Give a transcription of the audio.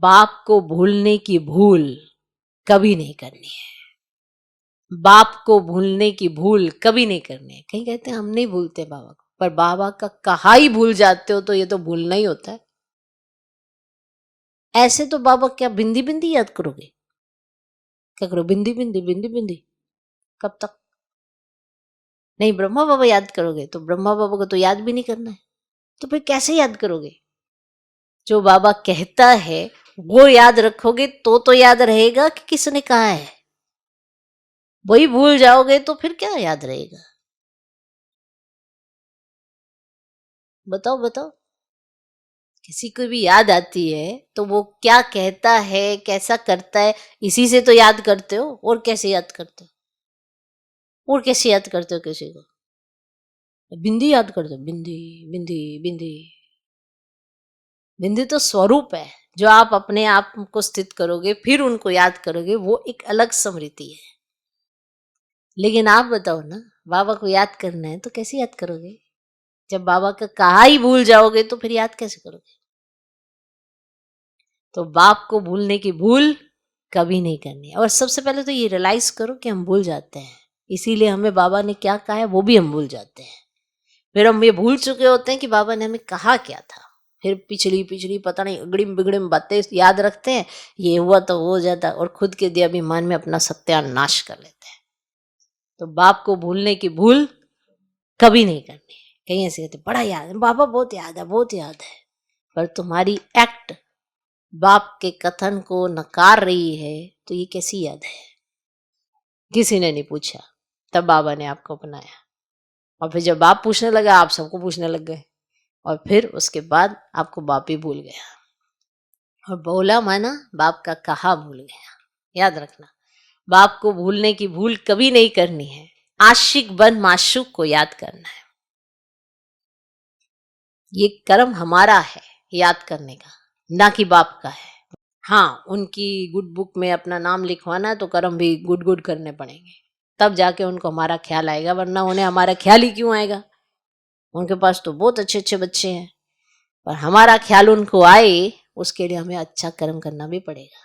बाप को भूलने की भूल कभी नहीं करनी है। बाप को भूलने की भूल कभी नहीं करनी है। कहीं कहते हैं हम नहीं भूलते बाबा को, पर बाबा का कहा ही भूल जाते हो तो ये तो भूलना ही होता है। ऐसे तो बाबा क्या बिंदी बिंदी याद करोगे? क्या करो? बिंदी बिंदी बिंदी बिंदी, कब तक? नहीं, ब्रह्मा बाबा याद करोगे तो ब्रह्मा बाबा को तो याद भी नहीं करना है, तो फिर कैसे याद करोगे? जो बाबा कहता है वो याद रखोगे तो याद रहेगा कि किसने कहा है। वही भूल जाओगे तो फिर क्या याद रहेगा? बताओ बताओ। किसी को भी याद आती है तो वो क्या कहता है, कैसा करता है, इसी से तो याद करते हो। और कैसे याद करते हो? और कैसे याद करते हो किसी को? बिंदी याद करते हो? बिंदी बिंदी बिंदी। बिंदी तो स्वरूप है, जो आप अपने आप को स्थित करोगे फिर उनको याद करोगे, वो एक अलग स्मृति है। लेकिन आप बताओ ना, बाबा को याद करना है तो कैसे याद करोगे? जब बाबा का कहा ही भूल जाओगे तो फिर याद कैसे करोगे? तो बाप को भूलने की भूल कभी नहीं करनी है। और सबसे पहले तो ये रियलाइज करो कि हम भूल जाते हैं, इसीलिए हमें बाबा ने क्या कहा है वो भी हम भूल जाते हैं। फिर हम ये भूल चुके होते हैं कि बाबा ने हमें कहा क्या था। फिर पिछली पिछली पता नहीं अगड़िम बिगड़िम बातें याद रखते हैं, ये हुआ तो हो जाता, और खुद के दिए अभिमान में अपना सत्यानाश कर लेते हैं। तो बाप को भूलने की भूल कभी नहीं करनी है। कहीं ऐसे कहते बड़ा याद है बाबा, बहुत याद है बहुत याद है, पर तुम्हारी एक्ट बाप के कथन को नकार रही है तो ये कैसी याद है? किसी ने नहीं पूछा, तब बाबा ने आपको अपनाया। और फिर जब बाप पूछने लगा आप सबको पूछने लग गए, और फिर उसके बाद आपको बाप ही भूल गया। और बोला माना बाप का कहा भूल गया। याद रखना, बाप को भूलने की भूल कभी नहीं करनी है। आशिक बन माशूक को याद करना है। ये कर्म हमारा है याद करने का, ना कि बाप का है। हाँ, उनकी गुड बुक में अपना नाम लिखवाना है तो कर्म भी गुड गुड करने पड़ेंगे, तब जाके उनको हमारा ख्याल आएगा, वरना उन्हें हमारा ख्याल ही क्यों आएगा? उनके पास तो बहुत अच्छे अच्छे बच्चे हैं, पर हमारा ख्याल उनको आए उसके लिए हमें अच्छा कर्म करना भी पड़ेगा।